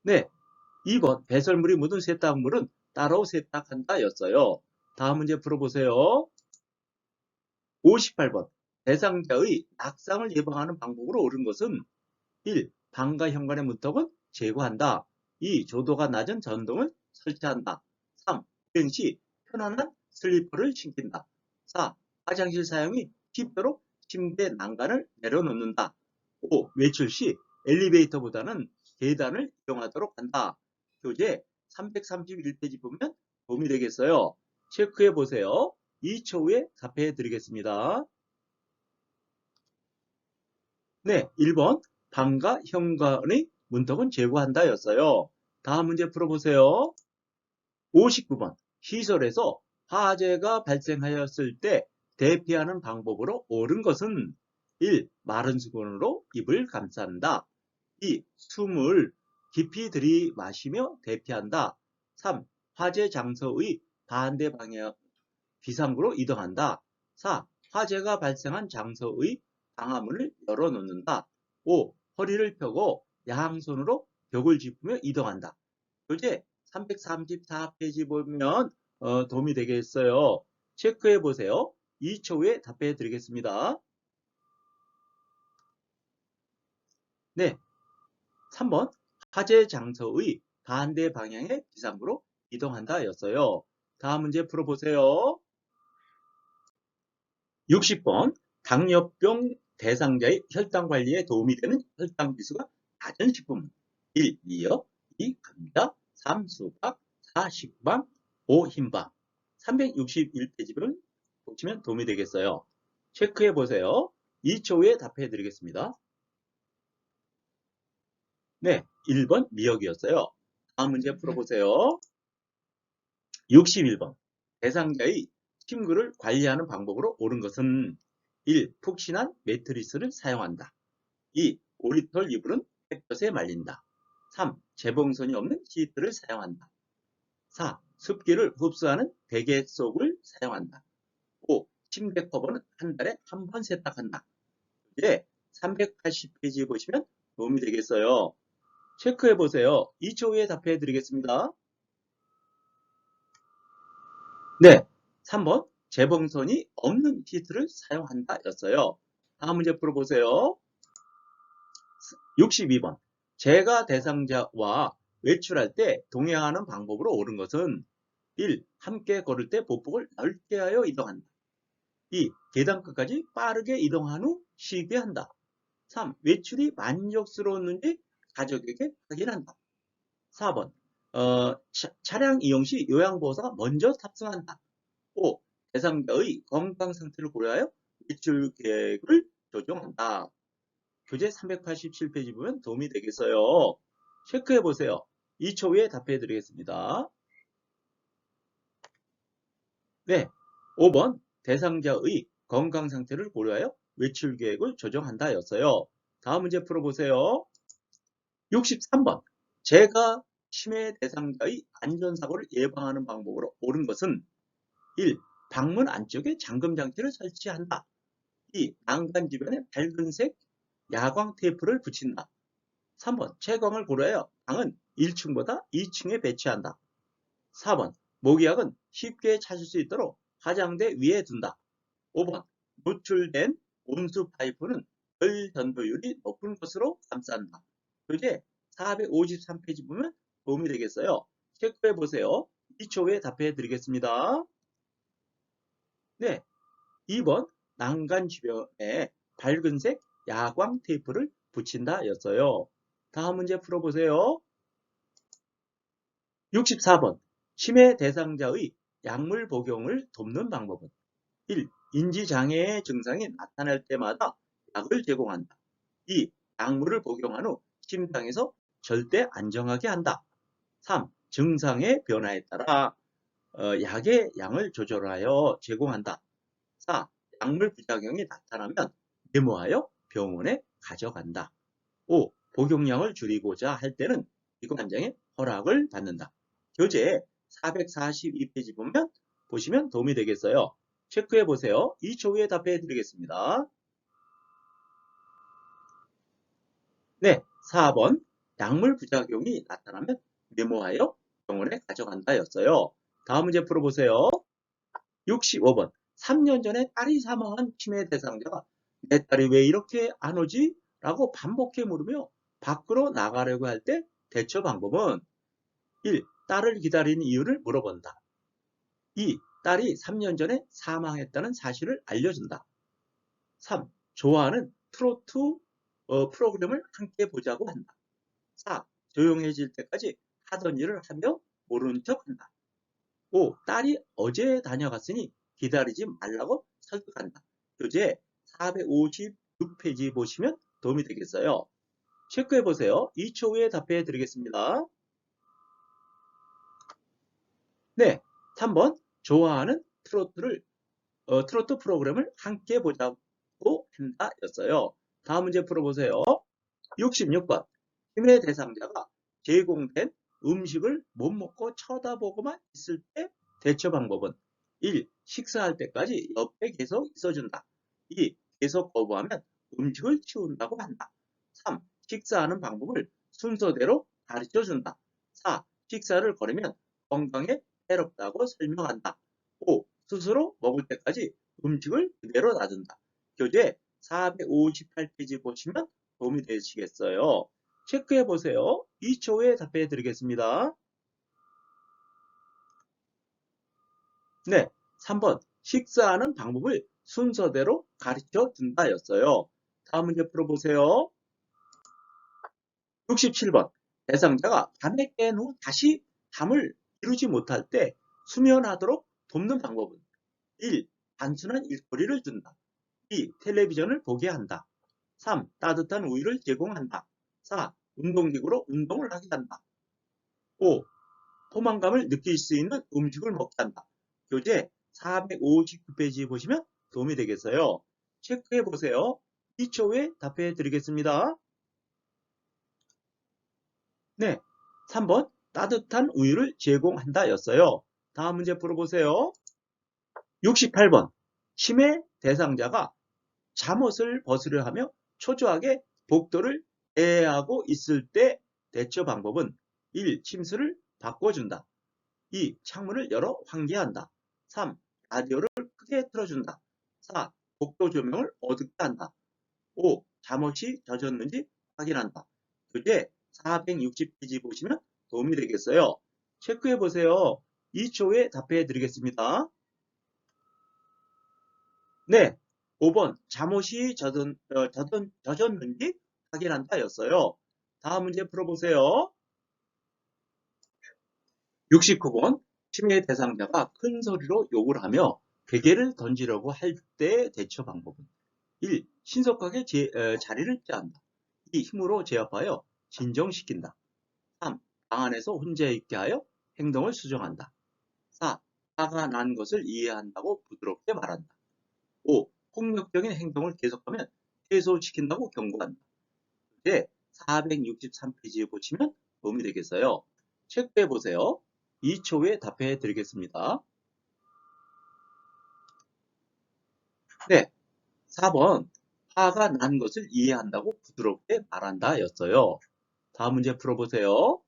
네, 2번 배설물이 묻은 세탁물은 따로 세탁한다 였어요. 다음 문제 풀어보세요. 58번. 대상자의 낙상을 예방하는 방법으로 옳은 것은? 1. 방과 현관의 문턱은 제거한다. 2. 조도가 낮은 전등을 설치한다. 3. 비행 시 편안한 슬리퍼를 신긴다. 4. 화장실 사용이 쉽도록 침대 난간을 내려놓는다. 5. 외출 시 엘리베이터보다는 계단을 이용하도록 한다. 교재 331페이지 보면 도움이 되겠어요. 체크해 보세요. 2초 후에 답해 드리겠습니다. 네, 1번 방과 현관의 문턱은 제거한다 였어요. 다음 문제 풀어보세요. 59번 시설에서 화재가 발생하였을 때 대피하는 방법으로 옳은 것은 1. 마른 수건으로 입을 감싼다. 2. 숨을 깊이 들이마시며 대피한다. 3. 화재 장소의 반대 방향 비상구로 이동한다. 4. 화재가 발생한 장소의 방화문을 열어놓는다. 5. 허리를 펴고 양손으로 벽을 짚으며 이동한다. 교재 334페이지 보면 도움이 되겠어요. 체크해 보세요. 2초 후에 답해 드리겠습니다. 네, 3번 화재 장소의 반대 방향의 비상구로 이동한다 였어요. 다음 문제 풀어보세요. 60번 당뇨병 대상자의 혈당 관리에 도움이 되는 혈당 지수가 낮은 식품. 1. 미역 2. 감자 3. 수박 4. 식빵 5. 흰밥 361페이지를 보시면 도움이 되겠어요. 체크해 보세요. 2초 후에 답해 드리겠습니다. 네, 1번 미역이었어요. 다음 문제 풀어보세요. 61번 대상자의 침구를 관리하는 방법으로 옳은 것은 1. 푹신한 매트리스를 사용한다. 2. 오리털 이불은 햇볕에 말린다. 3. 재봉선이 없는 시트를 사용한다. 4. 습기를 흡수하는 베개 속을 사용한다. 5. 침대 커버는 한 달에 한 번 세탁한다. 이제 380페이지 보시면 도움이 되겠어요. 체크해 보세요. 2초 후에 답해 드리겠습니다. 네, 3번 재봉선이 없는 시트를 사용한다 였어요. 다음 문제 풀어보세요. 62번 재가 대상자와 외출할 때 동행하는 방법으로 옳은 것은 1. 함께 걸을 때 보폭을 넓게 하여 이동한다. 2. 계단 끝까지 빠르게 이동한 후 쉬게 한다. 3. 외출이 만족스러웠는지 가족에게 확인한다. 4번 차량 이용 시 요양보호사가 먼저 탑승한다. 5. 대상자의 건강 상태를 고려하여 외출 계획을 조정한다. 교재 387페이지 보면 도움이 되겠어요. 체크해 보세요. 2초 후에 답해 드리겠습니다. 네, 5번 대상자의 건강 상태를 고려하여 외출 계획을 조정한다 였어요. 다음 문제 풀어보세요. 63번 재가 치매 대상자의 안전사고를 예방하는 방법으로 옳은 것은 1. 방문 안쪽에 잠금 장치를 설치한다. 2. 난간 주변에 밝은색 야광 테이프를 붙인다. 3번 채광을 고려하여 방은 1층보다 2층에 배치한다. 4번 모기약은 쉽게 찾을 수 있도록 화장대 위에 둔다. 5번 노출된 온수 파이프는 열 전도율이 높은 곳으로 감싼다. 교재 453페이지 보면 도움이 되겠어요. 체크해 보세요. 2초 후에 답해 드리겠습니다. 네, 2번 난간 주변에 밝은색 야광 테이프를 붙인다 였어요. 다음 문제 풀어보세요. 64번 치매 대상자의 약물 복용을 돕는 방법은 1. 인지장애의 증상이 나타날 때마다 약을 제공한다. 2. 약물을 복용한 후 심장에서 절대 안정하게 한다. 3. 증상의 변화에 따라 약의 양을 조절하여 제공한다. 4. 약물 부작용이 나타나면 메모하여 병원에 가져간다. 5. 복용량을 줄이고자 할 때는 기관장의 허락을 받는다. 교재 442페이지 보시면 도움이 되겠어요. 체크해 보세요. 2초 후에 답해 드리겠습니다. 네, 4번 약물 부작용이 나타나면 메모하여 병원에 가져간다 였어요. 다음 문제 풀어보세요. 65번 3년 전에 딸이 사망한 치매 대상자가 내 딸이 왜 이렇게 안 오지? 라고 반복해 물으며 밖으로 나가려고 할 때 대처 방법은 1. 딸을 기다리는 이유를 물어본다. 2. 딸이 3년 전에 사망했다는 사실을 알려준다. 3. 좋아하는 트로트 프로그램을 함께 보자고 한다. 4. 조용해질 때까지 하던 일을 하며 모르는 척한다. 5. 딸이 어제 다녀갔으니 기다리지 말라고 설득한다. 교재 456페이지 보시면 도움이 되겠어요. 체크해 보세요. 2초 후에 답해 드리겠습니다. 네, 3번 좋아하는 트로트 프로그램을 함께 보자고 한다 였어요. 다음 문제 풀어보세요. 66번 힘의 대상자가 제공된 음식을 못 먹고 쳐다보고만 있을 때 대처 방법은 1. 식사할 때까지 옆에 계속 있어준다. 2. 계속 거부하면 음식을 치운다고 한다. 3. 식사하는 방법을 순서대로 가르쳐준다. 4. 식사를 거르면 건강에 해롭다고 설명한다. 5. 스스로 먹을 때까지 음식을 그대로 놔둔다. 교재 458페이지 보시면 도움이 되시겠어요. 체크해 보세요. 2초 후에 답해 드리겠습니다. 네, 3번 식사하는 방법을 순서대로 가르쳐 준다 였어요. 다음 문제 풀어보세요. 67번 대상자가 밤에 깬 후 다시 잠을 이루지 못할 때 수면하도록 돕는 방법은 1. 단순한 일거리를 준다. 2. 텔레비전을 보게 한다. 3. 따뜻한 우유를 제공한다. 4. 운동기구로 운동을 하게 한다. 5. 포만감을 느낄 수 있는 음식을 먹게 한다. 교재 459페이지 보시면 도움이 되겠어요. 체크해 보세요. 2초 후에 답해 드리겠습니다. 네, 3번 따뜻한 우유를 제공한다 였어요. 다음 문제 풀어보세요. 68번 치매 대상자가 잠옷을 벗으려 하며 초조하게 복도를 애하고 있을 때 대처 방법은 1. 침수를 바꿔준다. 2. 창문을 열어 환기한다. 3. 라디오를 크게 틀어준다. 4. 복도 조명을 어둡게 한다. 5. 잠옷이 젖었는지 확인한다. 교재 460페이지 보시면 도움이 되겠어요. 체크해 보세요. 2초 후에 답해 드리겠습니다. 네, 5번 잠옷이 젖었는지 확인한다 였어요. 다음 문제 풀어보세요. 69번 치매 대상자가 큰 소리로 욕을 하며 베개를 던지려고 할 때 대처 방법은 1. 신속하게 자리를 피한다. 2. 힘으로 제압하여 진정시킨다. 3. 방 안에서 혼자 있게 하여 행동을 수정한다. 4. 화가 난 것을 이해한다고 부드럽게 말한다. 5. 폭력적인 행동을 계속하면 해소시킨다고 경고한다. 네, 463페이지에 보시면 도움이 되겠어요. 체크해 보세요. 2초 후에 답해 드리겠습니다. 네, 4번 화가 난 것을 이해한다고 부드럽게 말한다 였어요. 다음 문제 풀어보세요.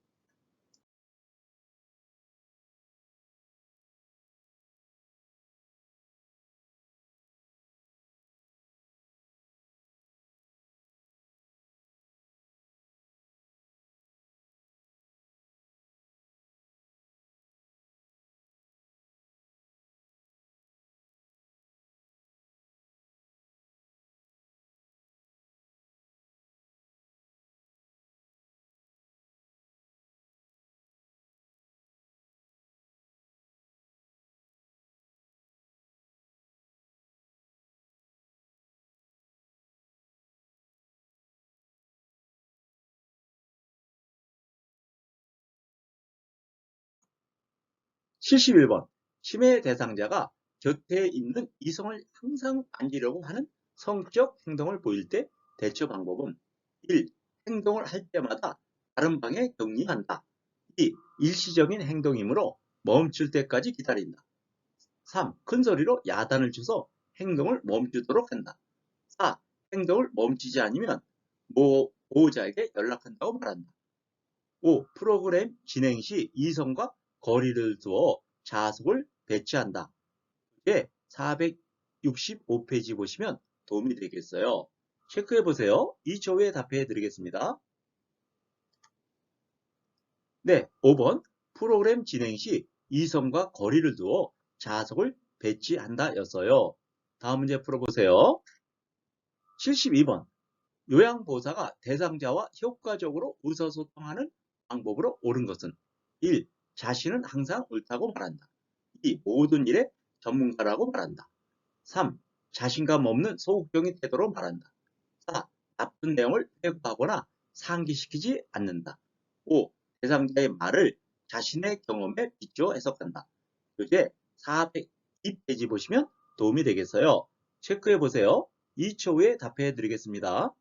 71번 치매 대상자가 곁에 있는 이성을 항상 만지려고 하는 성적 행동을 보일 때 대처 방법은 1. 행동을 할 때마다 다른 방에 격리한다. 2. 일시적인 행동이므로 멈출 때까지 기다린다. 3. 큰 소리로 야단을 쳐서 행동을 멈추도록 한다. 4. 행동을 멈추지 않으면 보호자에게 연락한다고 말한다. 5. 프로그램 진행 시 이성과 거리를 두어 자석을 배치한다. 예, 465페이지 보시면 도움이 되겠어요. 체크해 보세요. 2초 후에 답해 드리겠습니다. 네, 5번 프로그램 진행 시 이성과 거리를 두어 자석을 배치한다 였어요. 다음 문제 풀어보세요. 72번. 요양보호사가 대상자와 효과적으로 의사소통하는 방법으로 옳은 것은 1. 자신은 항상 옳다고 말한다. 2. 모든 일의 전문가라고 말한다. 3. 자신감 없는 소극적인 태도로 말한다. 4. 나쁜 내용을 회고하거나 상기시키지 않는다. 5. 대상자의 말을 자신의 경험에 비추어 해석한다. 교재 402페이지 보시면 도움이 되겠어요. 체크해 보세요. 2초 후에 답해 드리겠습니다.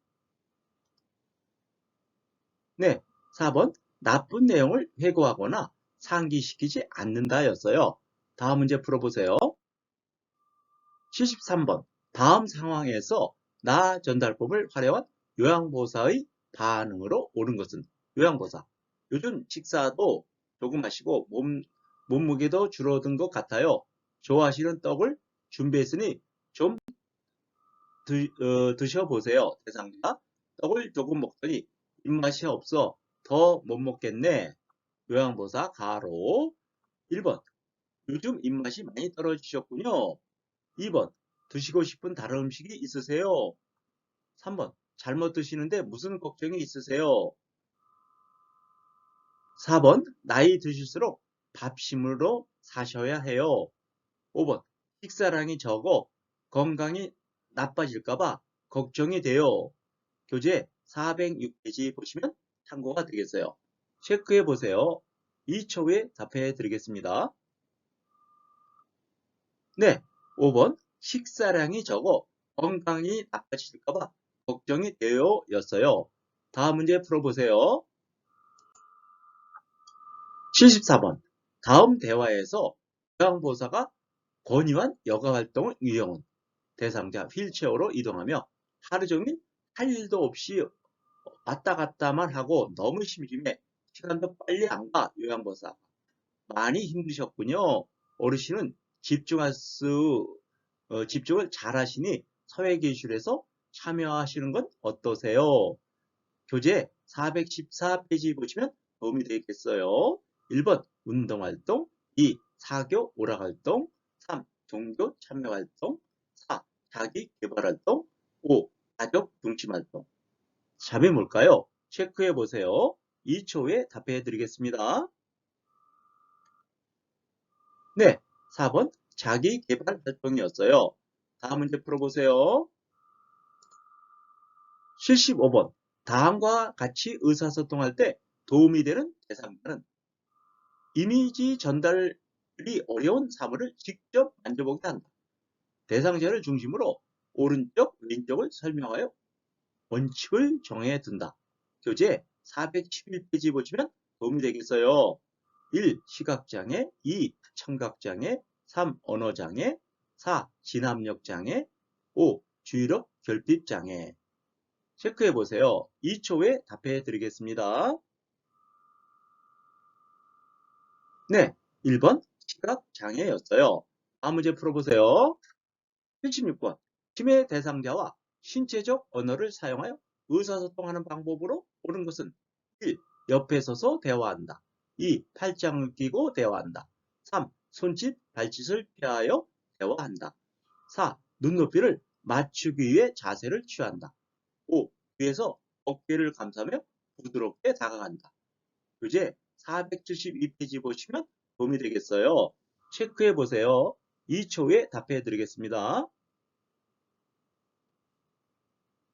네, 4번 나쁜 내용을 회고하거나 상기시키지 않는다 였어요. 다음 문제 풀어보세요. 73번 다음 상황에서 나 전달법을 활용한 요양보호사의 반응으로 옳은 것은 요양보호사. 요즘 식사도 조금 하시고 몸무게도 줄어든 것 같아요. 좋아하시는 떡을 준비했으니 좀 드셔보세요. 대상자 떡을 조금 먹더니 입맛이 없어 더 못 먹겠네. 요양보호사 가로 1번 요즘 입맛이 많이 떨어지셨군요. 2번 드시고 싶은 다른 음식이 있으세요? 3번 잘못 드시는데 무슨 걱정이 있으세요? 4번 나이 드실수록 밥심으로 사셔야 해요. 5번 식사량이 적어 건강이 나빠질까봐 걱정이 돼요. 교재 406페이지 보시면 참고가 되겠어요. 체크해 보세요. 2초 후에 답해 드리겠습니다. 네, 5번 식사량이 적어 건강이 나빠질까봐 걱정이 돼요 였어요. 다음 문제 풀어보세요. 74번 다음 대화에서 요양보호사가 권유한 여가활동의 유형은 대상자 휠체어로 이동하며 하루 종일 할 일도 없이 왔다 갔다만 하고 너무 심심해 시간도 빨리 안 가. 요양보호사 많이 힘드셨군요. 어르신은 집중을 잘 하시니 사회기술에서 참여하시는 건 어떠세요? 교재 414페이지 보시면 도움이 되겠어요. 1번 운동활동, 2. 사교 오락활동, 3. 종교 참여활동, 4. 자기개발활동, 5. 가족 중심활동. 답이 뭘까요? 체크해 보세요. 2초 후에 답해 드리겠습니다. 네, 4번 자기개발 활동이었어요. 다음 문제 풀어보세요. 75번 다음과 같이 의사소통할 때 도움이 되는 대상자는 이미지 전달이 어려운 사물을 직접 만져보게 한다. 대상자를 중심으로 오른쪽, 왼쪽을 설명하여 원칙을 정해 둔다. 교재 411페이지 보시면 도움이 되겠어요. 1. 시각장애, 2. 청각장애, 3. 언어장애, 4. 진압력장애, 5. 주의력 결핍장애. 체크해 보세요. 2초 후에 답해 드리겠습니다. 네, 1번 시각장애였어요. 다음 문제 풀어보세요. 76번 치매 대상자와 신체적 언어를 사용하여 의사소통하는 방법으로 옳은 것은 1. 옆에 서서 대화한다. 2. 팔짱을 끼고 대화한다. 3. 손짓, 발짓을 피하여 대화한다. 4. 눈높이를 맞추기 위해 자세를 취한다. 5. 뒤에서 어깨를 감싸며 부드럽게 다가간다. 교재 472페이지 보시면 도움이 되겠어요. 체크해 보세요. 2초 후에 답해 드리겠습니다.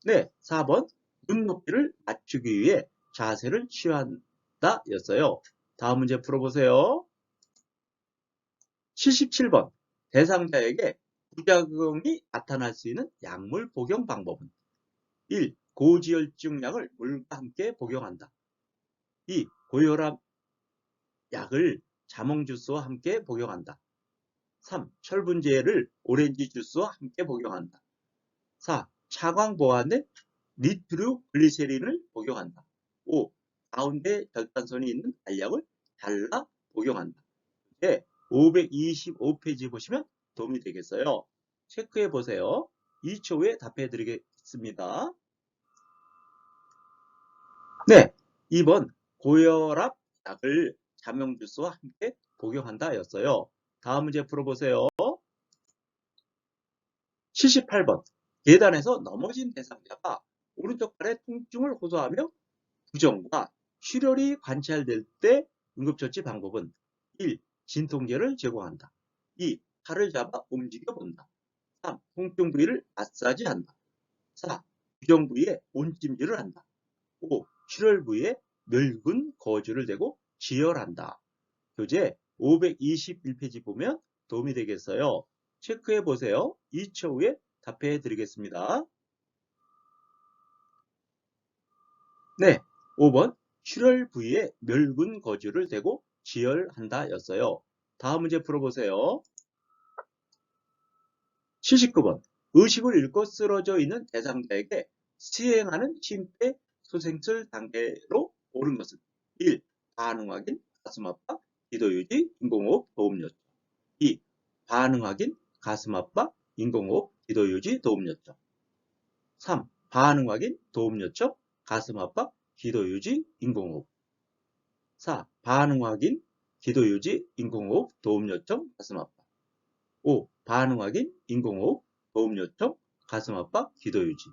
네, 4번 눈높이를 맞추기 위해 자세를 취한다 였어요. 다음 문제 풀어보세요. 77번 대상자에게 부작용이 나타날 수 있는 약물 복용 방법은 1. 고지혈증약을 물과 함께 복용한다. 2. 고혈압 약을 자몽 주스와 함께 복용한다. 3. 철분제를 오렌지 주스와 함께 복용한다. 4. 차광 보완된 니트로글리세린을 복용한다. 5. 가운데 결단선이 있는 알약을 잘라 복용한다. 네, 525페이지 보시면 도움이 되겠어요. 체크해 보세요. 2초 후에 답해 드리겠습니다. 네, 2번 고혈압 약을 자몽 주스와 함께 복용한다 였어요. 다음 문제 풀어보세요. 78번. 계단에서 넘어진 대상자가 오른쪽 팔에 통증을 호소하며 부정과 출혈이 관찰될 때 응급처치 방법은 1. 진통제를 제공한다. 2. 팔을 잡아 움직여본다. 3. 통증 부위를 마사지한다. 4. 부정 부위에 온찜질을 한다. 5. 출혈 부위에 멸균 거즈를 대고 지혈한다. 교재 521페이지 보면 도움이 되겠어요. 체크해 보세요. 2초 후에 답해 드리겠습니다. 네, 5번 출혈 부위에 멸균 거즈를 대고 지혈한다 였어요. 다음 문제 풀어보세요. 79번 의식을 잃고 쓰러져 있는 대상자에게 시행하는 심폐소생술 단계로 옳은 것은 1. 반응 확인, 가슴 아파, 기도 유지, 인공호흡, 도움 요청. 2. 반응 확인, 가슴 아파, 인공호흡, 기도 유지, 도움 요청. 3. 반응 확인, 도움 요청, 가슴 아파, 기도 유지, 인공호흡. 4. 반응 확인, 기도 유지, 인공호흡, 도움 요청, 가슴 아파. 5. 반응 확인, 인공호흡, 도움 요청, 가슴 아파, 기도 유지.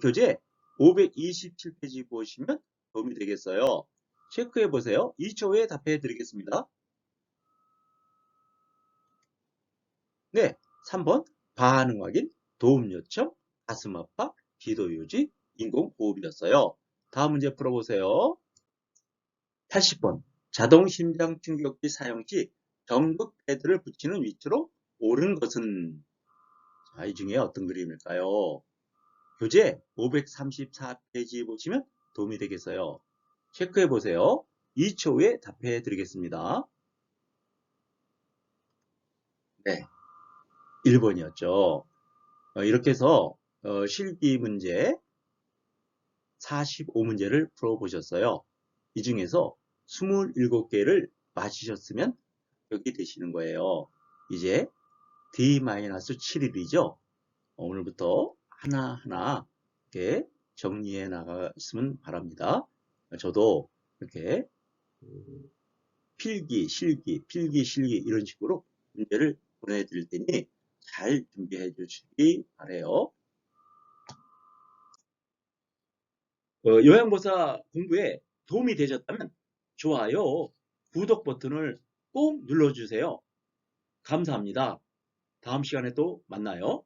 교재 527페이지 보시면 도움이 되겠어요. 체크해 보세요. 2초 후에 답해 드리겠습니다. 네, 3번 반응 확인, 도움 요청, 가슴 아파, 기도 유지, 인공호흡이었어요. 다음 문제 풀어보세요. 80번 자동 심장 충격기 사용 시 전극 패드를 붙이는 위치로 옳은 것은 자, 이 중에 어떤 그림일까요? 교재 534페이지 보시면 도움이 되겠어요. 체크해 보세요. 2초 후에 답해 드리겠습니다. 네, 1번이었죠. 이렇게 해서 실기 문제 45문제를 풀어보셨어요. 이 중에서 27개를 맞히셨으면 합격이 되시는 거예요. 이제 D-7일이죠. 오늘부터 하나하나 이렇게 정리해 나갔으면 바랍니다. 저도 이렇게 필기, 실기, 이런 식으로 문제를 보내드릴 테니 잘 준비해 주시기 바라요. 요양보사 공부에 도움이 되셨다면 좋아요, 구독 버튼을 꼭 눌러주세요. 감사합니다. 다음 시간에 또 만나요.